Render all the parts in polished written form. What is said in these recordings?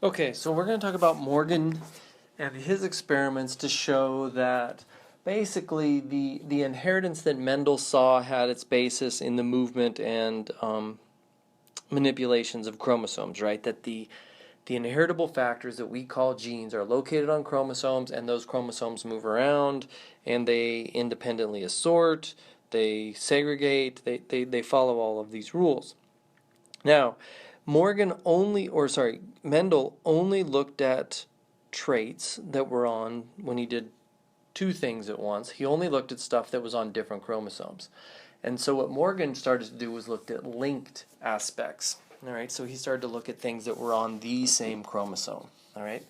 Okay, so we're going to talk about Morgan and his experiments to show that basically the inheritance that Mendel saw had its basis in the movement and manipulations of chromosomes, right? That the inheritable factors that we call genes are located on chromosomes, and those chromosomes move around and they independently assort, they segregate, they follow all of these rules. Now, Mendel only looked at traits that were on, when he did two things at once, he only looked at stuff that was on different chromosomes. And so what Morgan started to do was looked at linked aspects. All right, so he started to look at things that were on the same chromosome. All right,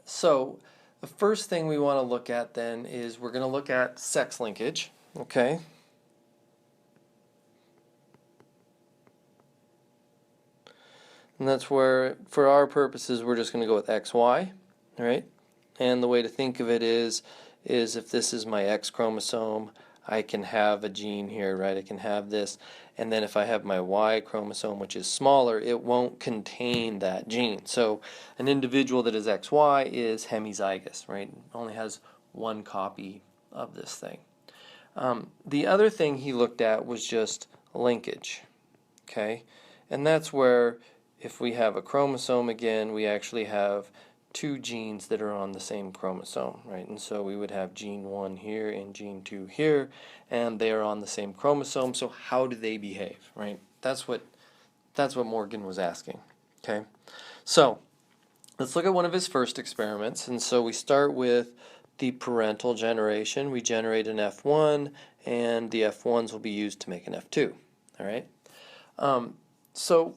so the first thing we want to look at then is we're going to look at sex linkage. Okay. And that's where, for our purposes, we're just going to go with XY, all right? And the way to think of it is if this is my X chromosome, I can have a gene here, right? I can have this. And then if I have my Y chromosome, which is smaller, it won't contain that gene. So an individual that is XY is hemizygous, right? It only has one copy of this thing. The other thing he looked at was just linkage, okay? And that's where if we have a chromosome again, we actually have two genes that are on the same chromosome, right? And so we would have gene 1 here and gene 2 here, and they are on the same chromosome, so how do they behave, right? That's what Morgan was asking, okay? So let's look at one of his first experiments. And so we start with the parental generation. We generate an F1, and the F1s will be used to make an F2, all right? So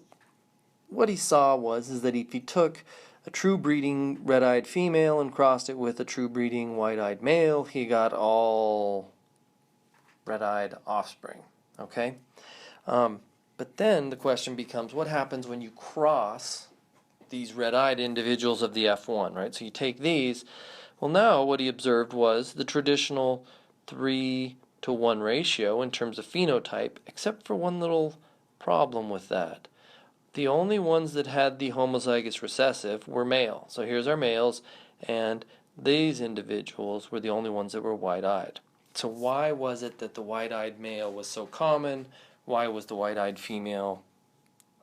what he saw is that if he took a true breeding red-eyed female and crossed it with a true breeding white-eyed male, he got all red-eyed offspring, okay? But then the question becomes, what happens when you cross these red-eyed individuals of the F1, right? So you take these. Well, now what he observed was the traditional 3-to-1 ratio in terms of phenotype, except for one little problem with that. The only ones that had the homozygous recessive were male. So here's our males, and these individuals were the only ones that were white-eyed. So why was it that the white-eyed male was so common? Why was the white-eyed female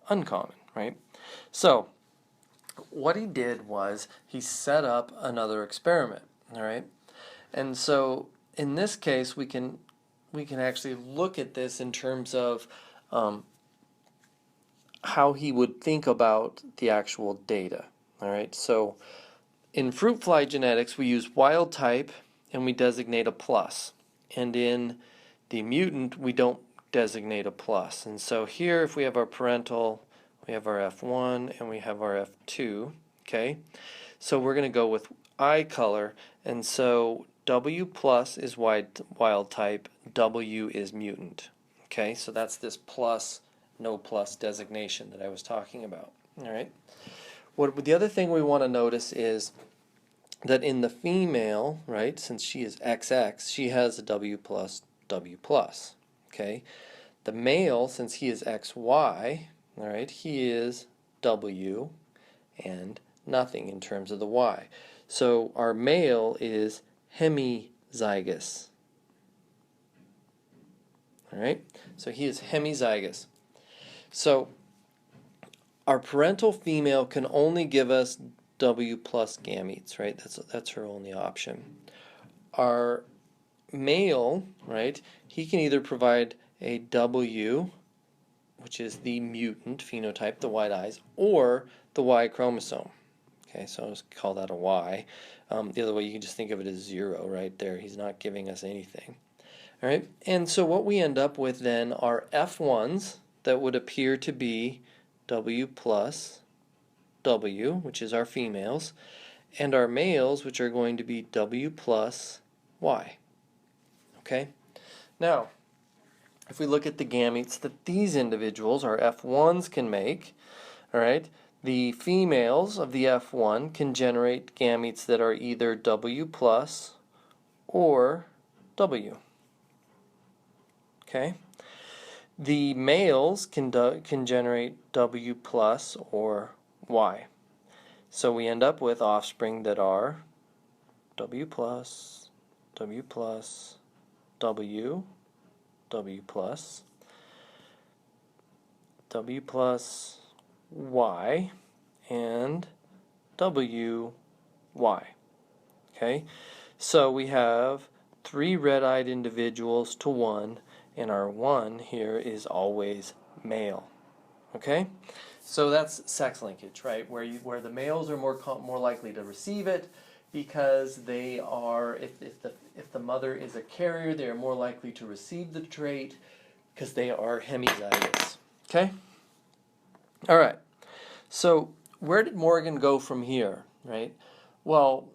uncommon, right? So what he did was he set up another experiment, all right? And so in this case, we can actually look at this in terms of how he would think about the actual data. All right, so in fruit fly genetics, we use wild type and we designate a plus. And in the mutant, we don't designate a plus. And so here, if we have our parental, we have our F1 and we have our F2, okay? So we're going to go with eye color, and so W plus is wild type, W is mutant. Okay, so that's this plus, no plus designation that I was talking about. All right. The other thing we want to notice is that in the female, right, since she is XX, she has a W plus, W plus. Okay. The male, since he is XY, all right, he is W and nothing in terms of the Y. So our male is hemizygous. All right, so he is hemizygous. So our parental female can only give us W plus gametes, right? That's her only option. Our male, right, he can either provide a W, which is the mutant phenotype, the white eyes, or the Y chromosome. Okay, so I'll just call that a Y. The other way, you can just think of it as 0 right there. He's not giving us anything. All right, and so what we end up with then are F1s that would appear to be W plus W, which is our females, and our males, which are going to be W plus Y. Okay, now if we look at the gametes that these individuals, our F1s, can make, all right, the females of the F1 can generate gametes that are either W plus or W. Okay, the males can generate W plus or Y. So we end up with offspring that are W plus, W plus, W, W plus, W plus Y, and W, Y. Okay, so we have 3 red-eyed individuals to 1, and our 1 here is always male. Okay, so that's sex linkage, right? Where the males are more likely to receive it because they are, if the mother is a carrier, they are more likely to receive the trait because they are hemizygous. Okay, all right. So where did Morgan go from here, right? Well,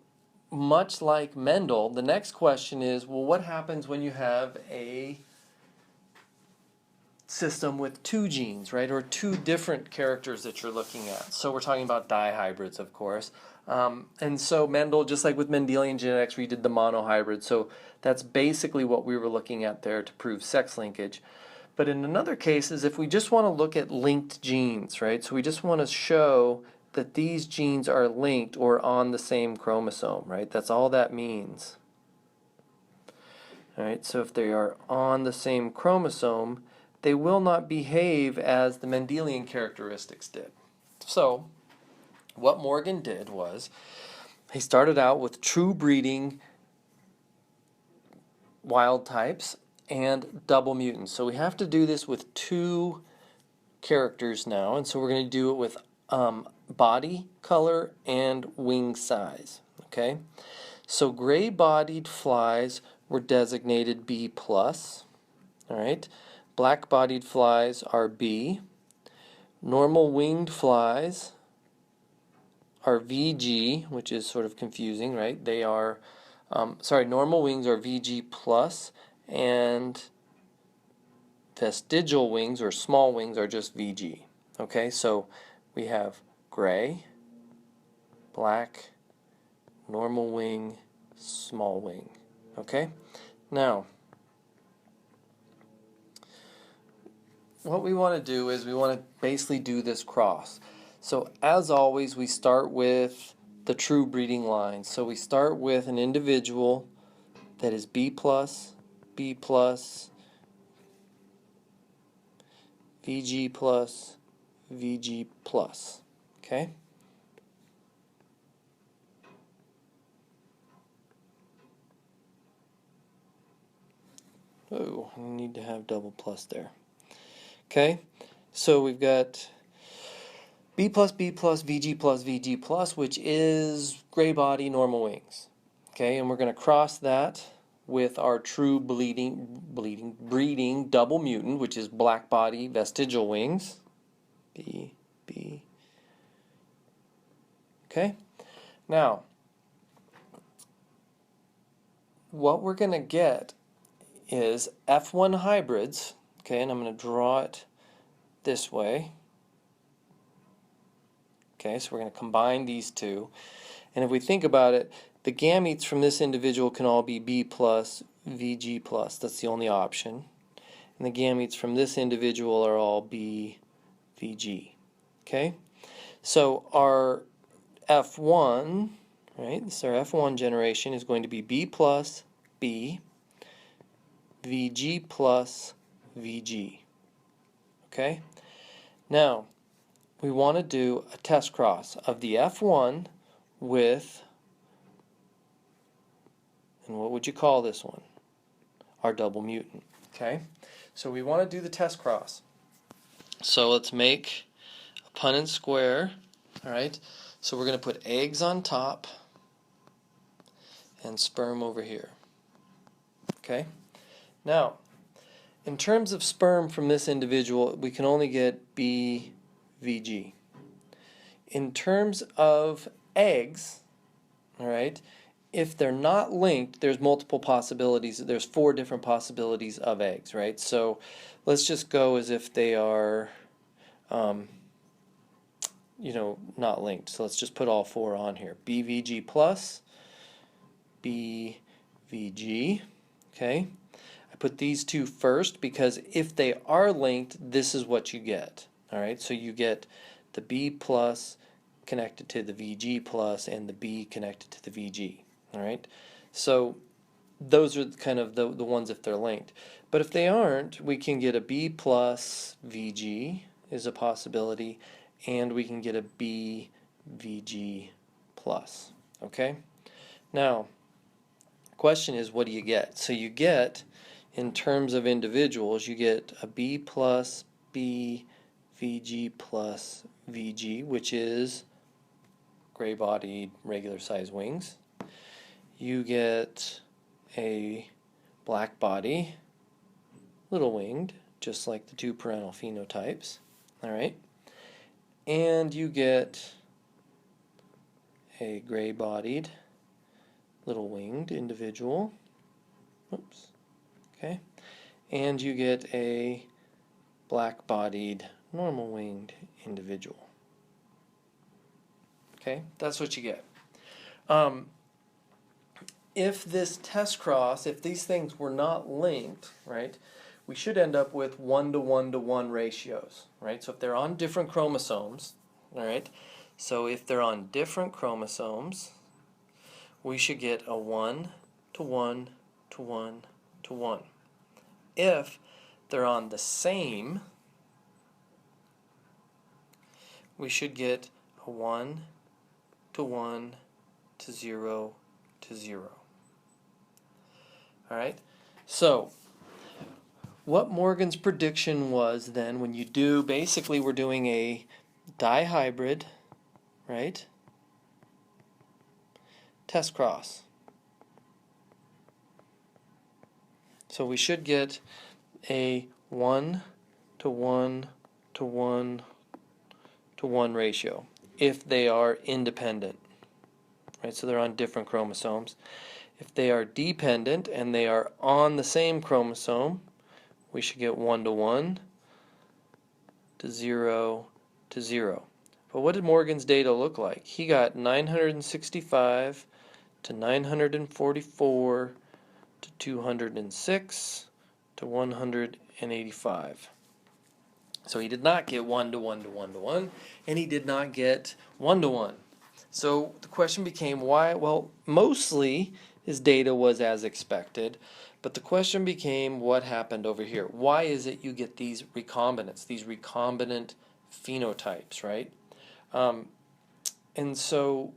much like Mendel, the next question is, well, what happens when you have a system with 2 genes, right, or 2 different characters that you're looking at? So we're talking about dihybrids, of course. And so Mendel, just like with Mendelian genetics, we did the monohybrid. So that's basically what we were looking at there to prove sex linkage. But in another case is if we just want to look at linked genes, right? So we just want to show that these genes are linked or on the same chromosome, right? That's all that means. All right, so if they are on the same chromosome, they will not behave as the Mendelian characteristics did. So what Morgan did was he started out with true breeding wild types and double mutants. So we have to do this with 2 characters now, and so we're going to do it with body color and wing size. Okay, so gray-bodied flies were designated B+. All right, black-bodied flies are B. Normal winged flies are VG, which is sort of confusing, right? They are, normal wings are VG+, and vestigial wings or small wings are just VG. Okay, so we have gray, black, normal wing, small wing. Okay, now what we want to do is we want to basically do this cross. So as always, we start with the true breeding line. So we start with an individual that is B+, B+, VG+, VG+. Okay? Oh, I need to have double plus there. Okay? So we've got B+, B+, VG+, VG+, which is gray body, normal wings. Okay, and we're going to cross that with our true breeding double mutant, which is black body, vestigial wings. B, B. Okay, now what we're going to get is F1 hybrids. Okay, and I'm going to draw it this way. Okay, so we're going to combine these 2. And if we think about it, the gametes from this individual can all be B+, VG+. That's the only option. And the gametes from this individual are all B, VG. Okay? So our F1, right, this is our F1 generation, is going to be B+, B, VG+, VG. Okay? Now, we want to do a test cross of the F1 with, and what would you call this one? Our double mutant. Okay, so we want to do the test cross. So let's make a Punnett square. All right, so we're going to put eggs on top and sperm over here. Okay, now in terms of sperm from this individual, we can only get BVG. In terms of eggs, all right, if they're not linked, there's multiple possibilities. There's 4 different possibilities of eggs, right? So let's just go as if they are, not linked. So let's just put all 4 on here. BVG plus, BVG, okay? I put these 2 first because if they are linked, this is what you get, all right? So you get the B plus connected to the VG plus and the B connected to the VG. All right, so those are kind of the ones if they're linked. But if they aren't, we can get a B plus VG is a possibility, and we can get a B VG plus. Okay, now question is, what do you get? So you get, in terms of individuals, you get a B plus B VG plus VG, which is gray-bodied regular-sized wings. You get a black body, little winged, just like the two parental phenotypes. All right, and you get a gray-bodied, little winged individual. Oops. Okay, and you get a black-bodied, normal winged individual. Okay, that's what you get. If this test cross, if these things were not linked, right, we should end up with 1-to-1-to-1 ratios, right? So if they're on different chromosomes, all right, so if they're on different chromosomes, we should get a 1-to-1-to-1-to-1. If they're on the same, we should get a 1-to-1-to-0-to-0. All right, so what Morgan's prediction was then, when you do, basically we're doing a dihybrid, right, test cross. So we should get a 1-to-1-to-1-to-1 ratio if they are independent, right? So they're on different chromosomes. If they are dependent and they are on the same chromosome, we should get 1-to-1-to-0-to-0. But what did Morgan's data look like? He got 965 to 944 to 206 to 185. So he did not get 1-to-1-to-1-to-1, and he did not get 1-to-1. So the question became why? Well, mostly his data was as expected, but the question became what happened over here. Why is it you get these recombinants, these recombinant phenotypes, right? And so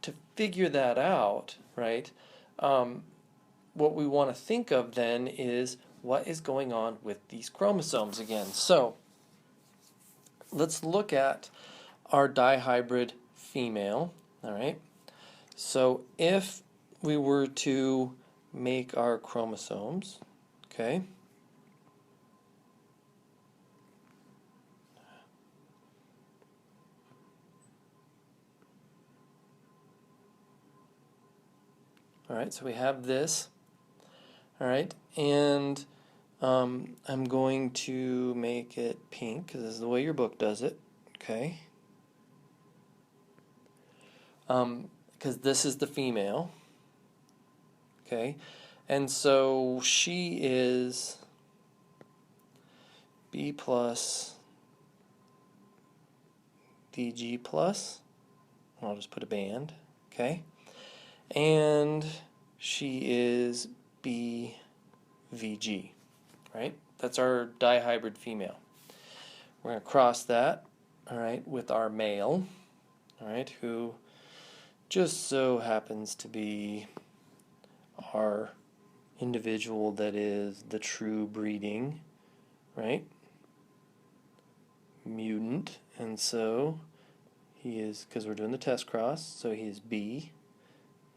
to figure that out, right, what we want to think of then is what is going on with these chromosomes again. So let's look at our dihybrid female, all right? So if we were to make our chromosomes, okay, all right, so we have this, all right, and I'm going to make it pink because this is the way your book does it, okay, because this is the female, okay, and so she is B plus VG plus, I'll just put a band, okay, and she is BVG, right? That's our dihybrid female. We're going to cross that, all right, with our male, all right, who just so happens to be our individual that is the true breeding, right, mutant, and so he is, because we're doing the test cross, so he is B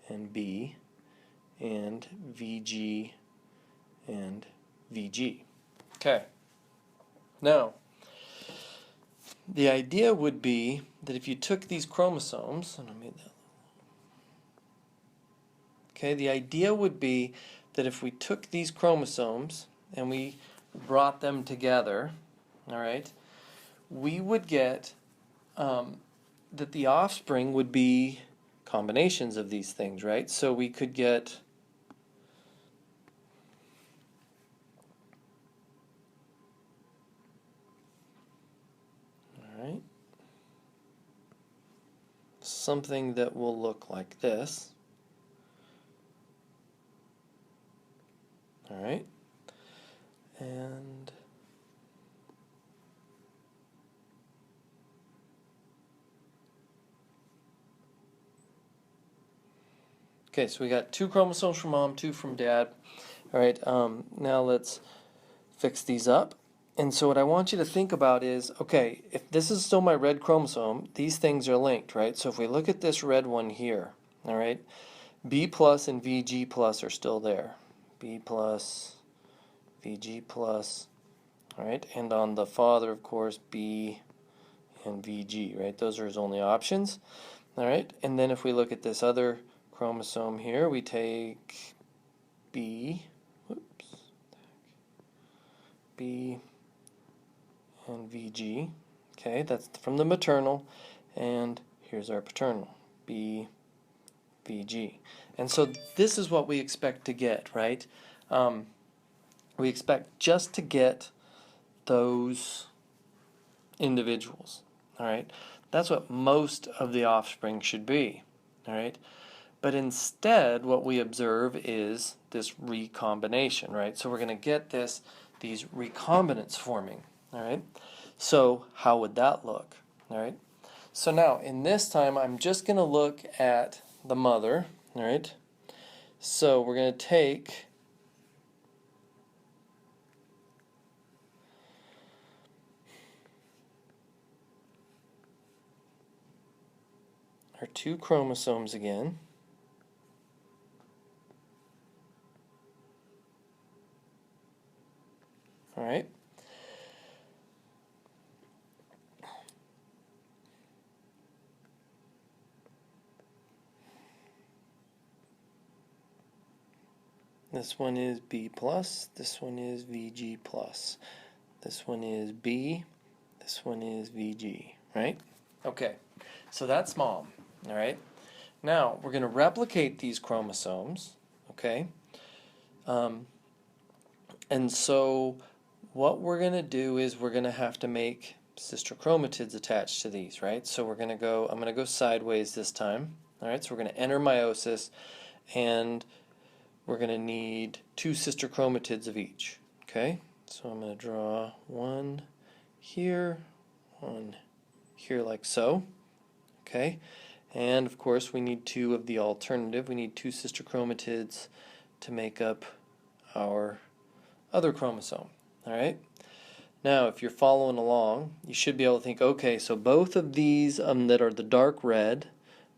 and B and VG and VG. Okay. Now, the idea would be that if you took these chromosomes, and I made that, okay, the idea would be that if we took these chromosomes and we brought them together, all right, we would get that the offspring would be combinations of these things, right? So we could get all right. something that will look like this. All right, and okay, so we got 2 chromosomes from mom, 2 from dad. All right, now let's fix these up. And so what I want you to think about is, okay, if this is still my red chromosome, these things are linked, right? So if we look at this red one here, all right, B plus and VG plus are still there. B plus, VG plus, all right? And on the father, of course, B and VG, right? Those are his only options, all right? And then if we look at this other chromosome here, we take B, whoops, B and VG, okay? That's from the maternal, and here's our paternal, B, VG. And so this is what we expect to get, right? We expect just to get those individuals, all right? That's what most of the offspring should be, all right? But instead, what we observe is this recombination, right? So we're going to get these recombinants forming, all right? So how would that look, all right? So now, in this time, I'm just going to look at the mother, all right? So we're going to take our 2 chromosomes again. All right. This one is B plus, this one is VG plus. This one is B, this one is VG, right? Okay, so that's mom, all right? Now, we're going to replicate these chromosomes, okay? And so what we're going to do is we're going to have to make sister chromatids attached to these, right? So I'm going to go sideways this time, all right? So we're going to enter meiosis, and we're going to need 2 sister chromatids of each, okay? So I'm going to draw one here like so, okay? And of course we need 2 of the alternative. We need 2 sister chromatids to make up our other chromosome, all right? Now, if you're following along, you should be able to think, okay, so both of these that are the dark red,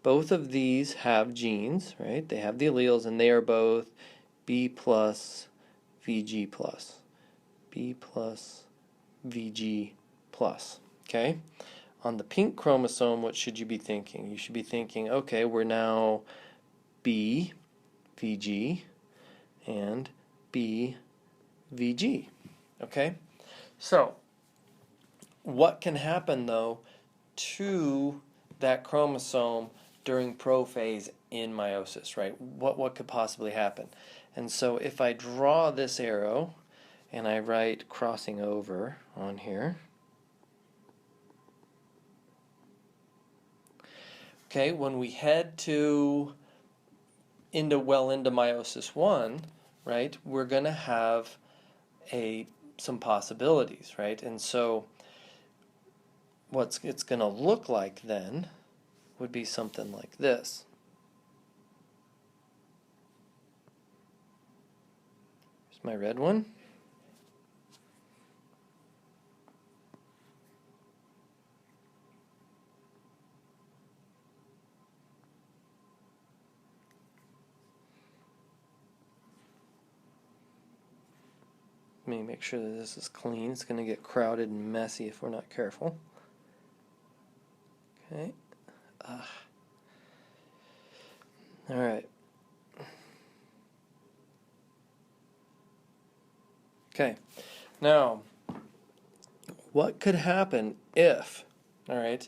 both of these have genes, right? They have the alleles, and they are both B plus, VG plus. B plus, VG plus, okay? On the pink chromosome, what should you be thinking? You should be thinking, okay, we're now B, VG, and B, VG, okay? So, what can happen, though, to that chromosome during prophase in meiosis, right? What could possibly happen? And so if I draw this arrow and I write crossing over on here, okay, when we head into meiosis 1, right, we're going to have some possibilities, right? And so what it's going to look like then would be something like this. Here's my red one. Let me make sure that this is clean. It's going to get crowded and messy if we're not careful. Okay. All right. Okay. Now, what could happen if, all right,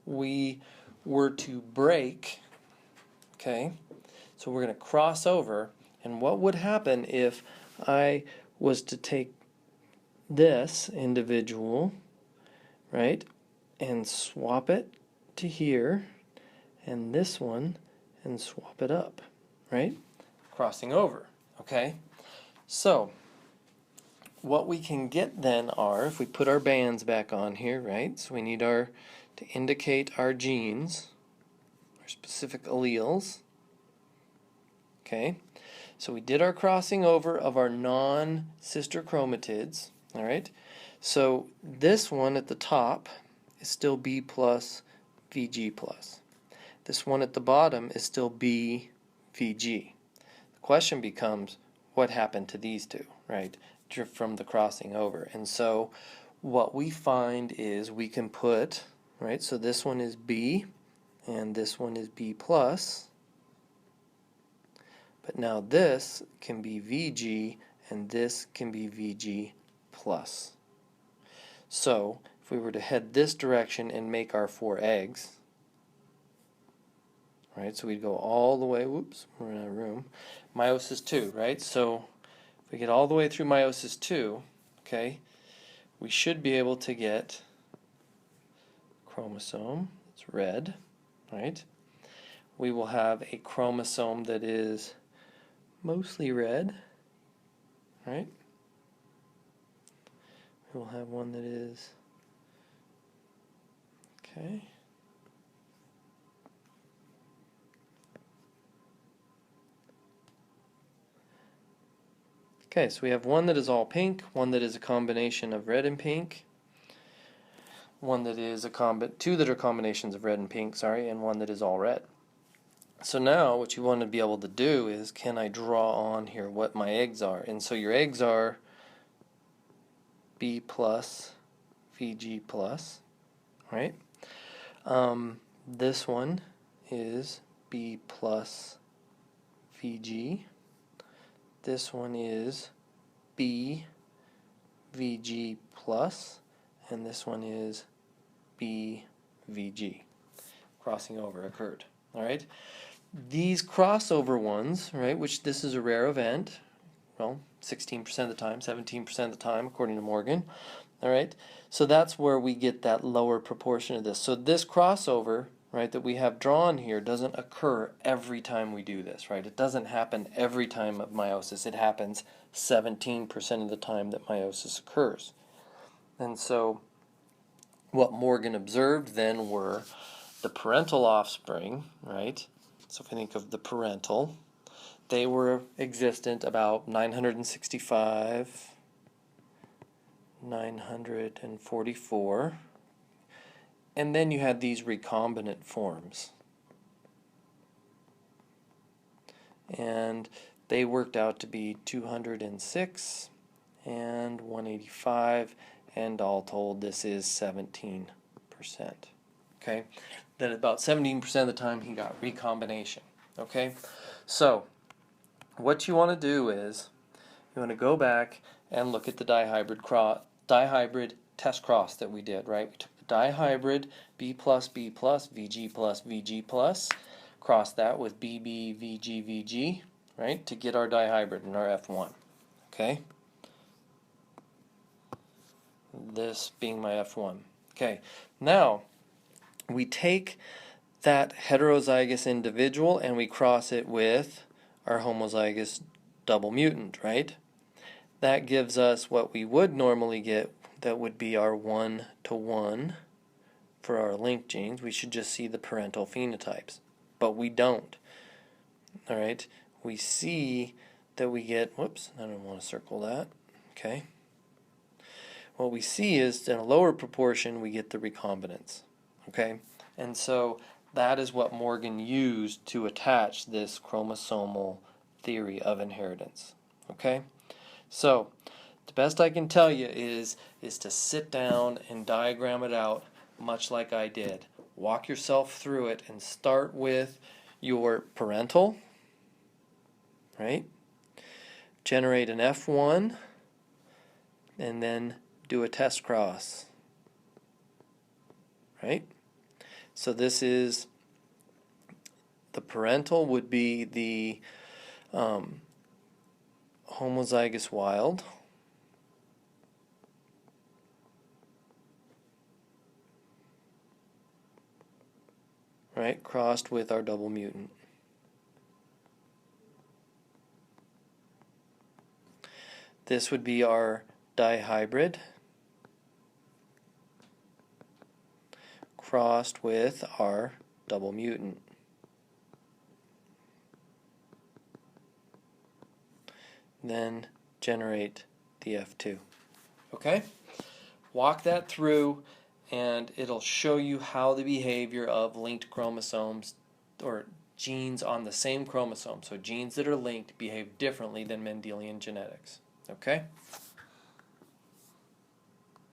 we were to break, okay, so we're going to cross over, and what would happen if I was to take this individual, right, and swap it to here, and this one and swap it up, right? Crossing over, okay? So what we can get then are, if we put our bands back on here, right? So we need to indicate our genes, our specific alleles, okay? So we did our crossing over of our non-sister chromatids, all right? So this one at the top is still B plus VG plus. This one at the bottom is still B VG. The question becomes, what happened to these two, right, from the crossing over? And so what we find is we can put, right, so this one is B and this one is B plus, but now this can be VG and this can be VG plus. So if we were to head this direction and make our 4 eggs, right, so we'd go all the way, whoops, we're in a room, meiosis 2, right? So if we get all the way through meiosis 2, okay, we should be able to get chromosome, it's red, right? We will have a chromosome that is mostly red, right? We'll have one that is, okay, okay, so we have one that is all pink, one that is a combination of red and pink, one that is two that are combinations of red and pink, sorry, and one that is all red. So now what you want to be able to do is, can I draw on here what my eggs are? And so your eggs are B plus VG plus, right? This one is B plus VG. This one is B VG plus, and this one is B VG. Crossing over occurred. All right. These crossover ones, right, which this is a rare event, well, 16% of the time, 17% of the time, according to Morgan. All right. So that's where we get that lower proportion of this. So this crossover, right, that we have drawn here doesn't occur every time we do this, right? It doesn't happen every time of meiosis. It happens 17% of the time that meiosis occurs. And so what Morgan observed then were the parental offspring, right? So if we think of the parental, they were existent about 965, 944, and then you had these recombinant forms. And they worked out to be 206 and 185, and all told this is 17%. Okay? Then about 17% of the time he got recombination. Okay? So what you want to do is you want to go back and look at the dihybrid test cross that we did, right? We took the dihybrid B plus VG plus VG plus, crossed that with BB VG VG, right, to get our dihybrid in our F1. Okay? This being my F1. Okay. Now we take that heterozygous individual and we cross it with our homozygous double mutant, right? That gives us what we would normally get, that would be our 1-to-1 for our linked genes. We should just see the parental phenotypes, but we don't. All right? We see that we get, whoops, I don't want to circle that. Okay. What we see is in a lower proportion we get the recombinants. Okay? And so that is what Morgan used to attach this chromosomal theory of inheritance. Okay? So the best I can tell you is to sit down and diagram it out much like I did. Walk yourself through it and start with your parental, right? Generate an F1 and then do a test cross, right? So this is the parental would be the homozygous wild, right, crossed with our double mutant. This would be our dihybrid crossed with our double mutant. Then generate the F2. Okay? Walk that through and it'll show you how the behavior of linked chromosomes or genes on the same chromosome, so genes that are linked behave differently than Mendelian genetics. Okay?